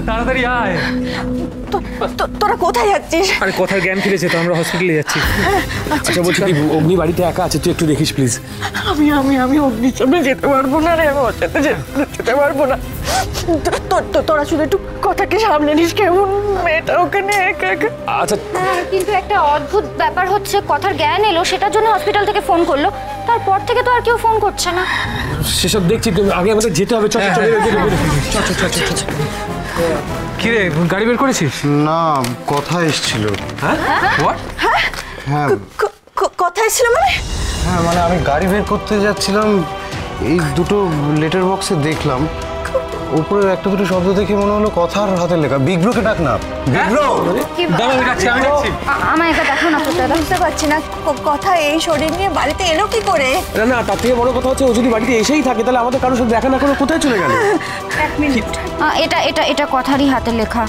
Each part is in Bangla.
তাড়াতাড়ি আয়। তোরা কোথায় যাচ্ছিস? আরে কথার জ্ঞান ফিরেছে তো, আমরা হসপিটালে যাচ্ছি। আচ্ছা বলছি কি, অগ্নি বাড়িতে একা আছে, তুই একটু দেখিস প্লিজ। আমি অগ্নির সামনে যেতে পারবো না রে, আমি ওর সাথে যেতে পারবো না। তোরা শুধু একটু কথাকে সামনে নিস, কেমন মেয়েটা ওখানে একা একা। আচ্ছা কিন্তু একটা অদ্ভুত ব্যাপার হচ্ছে, কথার জ্ঞান এলো সেটার জন্য হসপিটাল থেকে ফোন করলো, তারপর থেকে তো আর কেউ ফোন করছে না। সেসব দেখছি, তুমি আগে আমাদের যেতে হবে। চল চল চল। কি রে, গাড়ি বের করেছিস? না, কথা এসেছিল। হ্যাঁ হ্যাঁ কথা এসেছিল মানে? হ্যাঁ মানে আমি গাড়ি বের করতে যাচ্ছিলাম, এই দুটো লেটার বক্সে দেখলাম উপরের একটা দুটো শব্দ দেখে মনে হলো কথার হাতে লেখা। বিগ ব্রোকে ডাক না, বিগ ব্রো। আমি ডাকছি। আমায় এটা দেখো না, বুঝতে পারছি না কথা এই শরীর নিয়ে বাড়িতে এলো কি করে। না, তার থেকে বড় কথা হচ্ছে ও যদি বাড়িতে এসেই থাকে তাহলে আমাদের কারোর সাথে দেখা না করে কোথায় চলে গেল? এক মিনিট, এটা কথারই হাতে লেখা,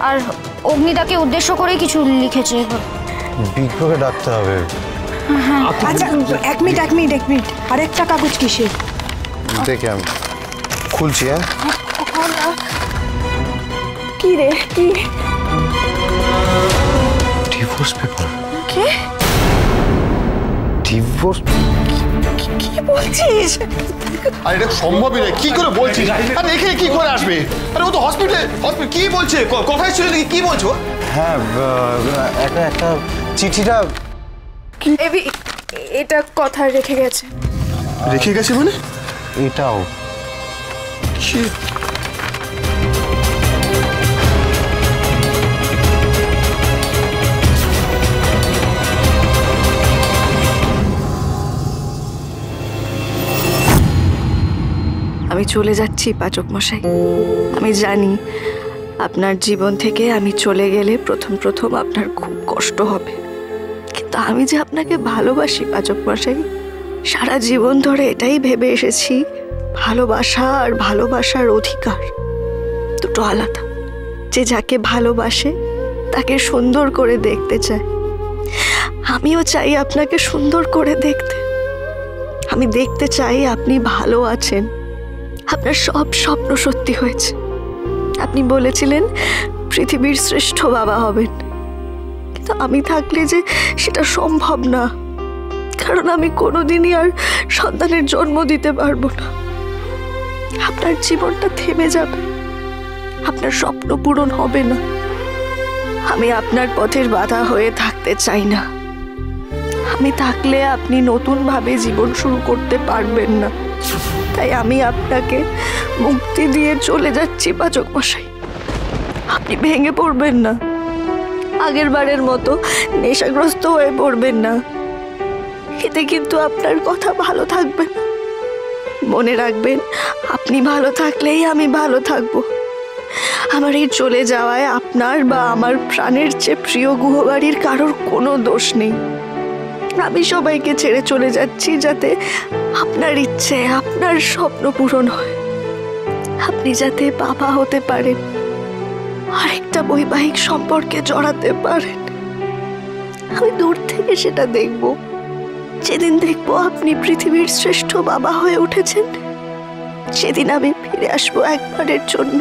আর অগ্নিদাকে উদ্দেশ্য করেই কিছু লিখেছে। বিগ ব্রোকে ডাকতে হবে। আচ্ছা এক মিনিট, আরেকটা কাগজ কিসের? দেখে আমি খুলছি। হ্যাঁ কি রে, কি? Divorce paper. কি ডিভোর্স? কি বলছিস? আরে এটা সম্ভবই নয়, কি করে বলছিস? আরে এখানে কি করে আসবে? আরে ও তো হসপিটালে। কি বলছে? কোথায় ছিল নাকি? কি বলছো? হ্যাঁ একটা চিঠিটা। এটা কথা রেখে গেছে। রেখে গেছে মানে? এটাও কি? আমি চলে যাচ্ছি পাচক মশাই। আমি জানি আপনার জীবন থেকে আমি চলে গেলে প্রথম আপনার খুব কষ্ট হবে, কিন্তু আমি যে আপনাকে ভালোবাসি পাচক মশাই। সারা জীবন ধরে এটাই ভেবে এসেছি, ভালোবাসা আর ভালোবাসার অধিকার দুটো আলাদা। যে যাকে ভালোবাসে তাকে সুন্দর করে দেখতে চায়। আমিও চাই আপনাকে সুন্দর করে দেখতে। আমি দেখতে চাই আপনি ভালো আছেন, আপনার সব স্বপ্ন সত্যি হয়েছে। আপনি বলেছিলেন পৃথিবীর শ্রেষ্ঠ বাবা হবেন, কিন্তু আমি থাকলে যে সেটা সম্ভব না, কারণ আমি কোনোদিনই আর সন্তানের জন্ম দিতে পারবো না। আপনার জীবনটা থেমে যাবে, আপনার স্বপ্ন পূরণ হবে না। আমি আপনার পথের বাধা হয়ে থাকতে চাই না। আমি থাকলে আপনি নতুনভাবে জীবন শুরু করতে পারবেন না, তাই আমি আপনাকে মুক্তি দিয়ে চলে যাচ্ছি পাচক মশাই। আপনি ভেঙে পড়বেন না, আগের বারের মতো নেশাগ্রস্ত হয়ে পড়বেন না। এতে কিন্তু আপনার কথা ভালো থাকবে না। মনে রাখবেন, আপনি ভালো থাকলেই আমি ভালো থাকবো। আমার এই চলে যাওয়ায় আপনার বা আমার প্রাণের চেয়ে প্রিয় গুহবাড়ির কারোর কোনো দোষ নেই। আমি সবাইকে ছেড়ে চলে যাচ্ছি যাতে আপনার ইচ্ছে, আপনার স্বপ্ন পূরণ হয়। আপনি যাতে বাবা হতে পারেন, আরেকটা বৈবাহিক সম্পর্কে জড়াতে পারেন। আমি দূর থেকে সেটা দেখব। যেদিন দেখব আপনি পৃথিবীর শ্রেষ্ঠ বাবা হয়ে উঠেছেন, সেদিন আমি ফিরে আসবো একবারের জন্য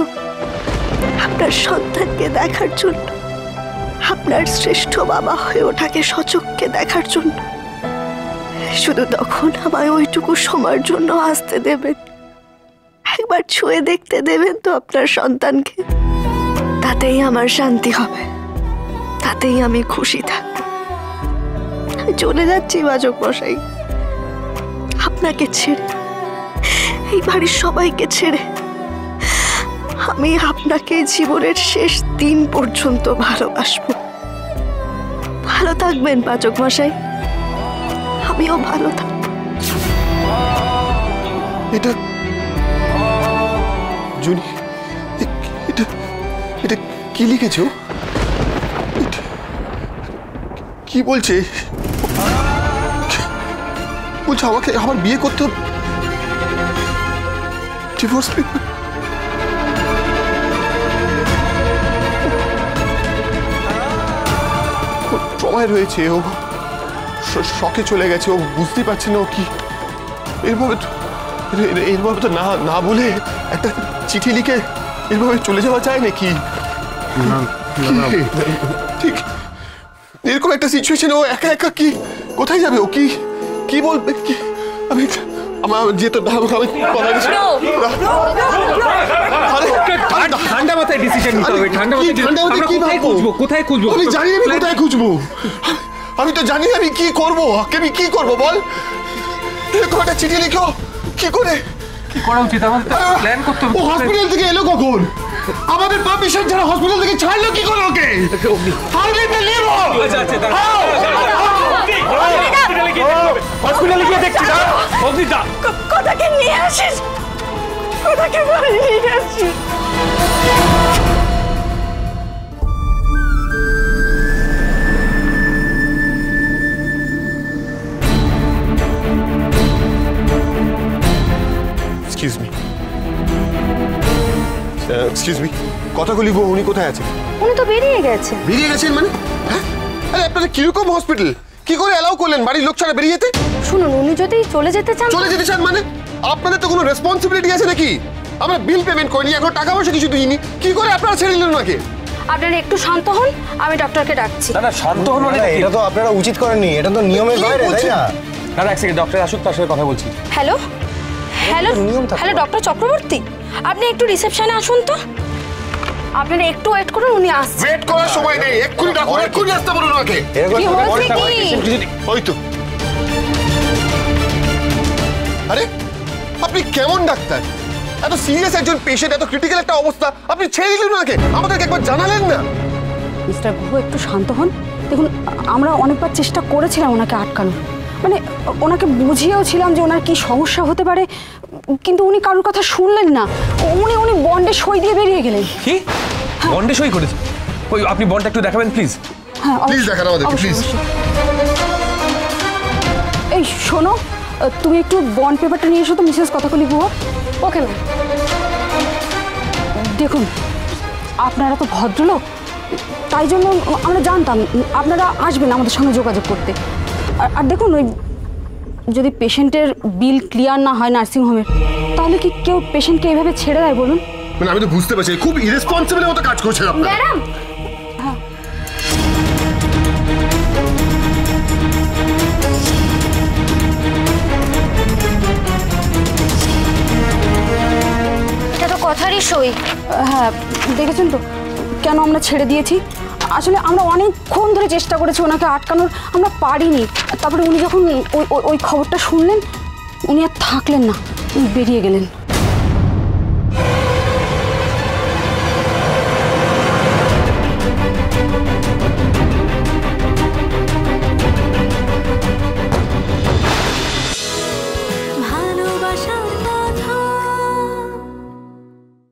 আপনার সন্তানকে দেখার জন্য, আপনার শ্রেষ্ঠ বাবা হয়ে ওঠাকে সচক্ষে দেখার জন্য। শুধু তখন আমায় ওইটুকু সময়ের জন্য আসতে দেবেন, একবার ছুঁয়ে দেখতে দেবেন তো আপনার সন্তানকে। তাতেই আমার শান্তি হবে, তাতেই আমি খুশি থাকব। আমি চলে যাচ্ছি পাচক মশাই, আপনাকে ছেড়ে, এই বাড়ির সবাইকে ছেড়ে। আমি আপনাকে জীবনের শেষ দিন পর্যন্ত ভালোবাসবো। ভালো থাকবেন পাচক মশাই, আমিও ভালো থাকবো। এটা জুনি, এটা কি লিখেছো? কি বলছে? বলছে আমাকে আমার বিয়ে করতে হবে, ডিভোর্স পেপার। ট্রমায় রয়েছে, ও শখে চলে গেছে, ও বুঝতেই পারছে না ও কি। এরভাবে তো না বলে একটা চিঠি লিখে এভাবে চলে যাওয়া যায় নাকি? ঠিক এরকম একটা সিচুয়েশনে ও একা একা কি কোথায় যাবে? ও কি কি বলবে? আমি আমার যেতে ঠান্ডা মাথায় ডিসিশন নিতে হবে। ঠান্ডা মাথায় কোথায় খুঁজবো? কোথায় খুঁজবো? আমি জানি আমি কোথায় খুঁজবো। আমি তো জানি আমি কি করবো। আমি কি করবো বল? এরকম একটা চিঠি লিখো কি করে? কি করা উচিত? আমাদের প্ল্যান করতে হবে। ও হসপিটাল থেকে এলো কখন? আমাদের পারমিশন ছাড়া হসপিটাল থেকে ছাড়লো কি করে ওকে? হসপিটালে গিয়ে দেখছি না। অগ্নিদা কোথাকে নিয়ে আসিস? কোথাকে নিয়ে আসিস? এক্সকিউজ মি, এক্সকিউজ মি, কথাগুলি গো, উনি কোথায় আছেন? উনি তো বেরিয়ে গেছে। বেরিয়ে গেছেন মানে? হ্যাঁ, আরে আপনারা কিরকম হসপিটাল? কি করে অ্যালাউ করলেন বাড়ির লোক ছাড়া বেরিয়ে যেতে? শুনুন, উনি যদি চলে যেতে চান। চলে যেতে চান মানে? আপনাদের তো কোনো রেসপন্সিবিলিটি আছে নাকি? আমরা বিল পেমেন্ট করিনি, এখন টাকা পয়সা কিছু দিইনি, কি করে আপনারা ছেড়ে দিলেন ওনাকে? আপনারা একটু শান্ত হন, আমি ডক্টরকে ডাকছি। না শান্ত হন মানে এটা তো আপনারা উচিত করেননি, এটা তো নিয়মের বাইরে, তাই না? না এক সেকেন্ড, ডক্টর আসুক, তার সাথে কথা বলছি। হ্যালো হ্যালো নিয়ম থাকে। হ্যালো, ডক্টর চক্রবর্তী, আপনি একটু রিসেপশনে আসুন তো। আপনারা একটু ওয়েট করুন, উনি আসছে। ওয়েট করার সময় নেই, এক্ষুনি ডাকুন, এক্ষুনি আসতে বলুন ওনাকে। এরকম কি একটা হয়েছে ব্যাপার- কি? ওই তো। আরে আপনি কেমন ডাক্তার? এত সিরিয়াস একজন পেশেন্ট, এত ক্রিটিক্যাল একটা অবস্থা, আপনি ছেড়ে দিলেন ওনাকে, আমাদেরকে একবার জানালেন না? মিস্টার গুহ, একটু শান্ত হন। দেখুন, আমরা অনেকবার চেষ্টা করেছিলাম ওনাকে আটকানোর, মানে ওনাকে বুঝিয়েও ছিলাম যে ওনার কি সমস্যা হতে পারে, কিন্তু উনি কারোর কথা শুনলেন না। উনি বন্ডে সই দিয়ে বেরিয়ে গেলেন। কি বন্ডে সই করেছে? ওই আপনি বন্ডটা একটু দেখাবেন প্লিজ। হ্যাঁ, Please দেখান আমাদেরকে, অবশ্যই, please. অবশ্যই। এই শোনো, তুমি একটু বন্ড পেপারটা নিয়ে এসো তো Mrs Kathakali Guha. Okay ma'am. দেখুন, আপনারা তো ভদ্রলোক, তাই জন্য আমরা জানতাম আপনারা আসবেন আমাদের সঙ্গে যোগাযোগ করতে। আর দেখুন, ওই যদি পেশেন্টের বিল ক্লিয়ার না হয় নার্সিংহোমের, তাহলে কি কেউ পেশেন্টকে এইভাবে ছেড়ে দেয় বলুন? মানে আমি তো বুঝতে পারছি খুব ইরেসপন্সিবল মতো কাজ করছেন আপনারা। ম্যাডাম, এটা তো কথারই সই। হ্যাঁ, দেখেছেন তো কেন আমরা ছেড়ে দিয়েছি। আসলে আমরা অনেকক্ষণ ধরে চেষ্টা করেছি ওনাকে আটকানোর, আমরা পারিনি। তারপরে উনি যখন ওই খবরটা শুনলেন, উনি আর থাকলেন না, উনি বেরিয়ে গেলেন।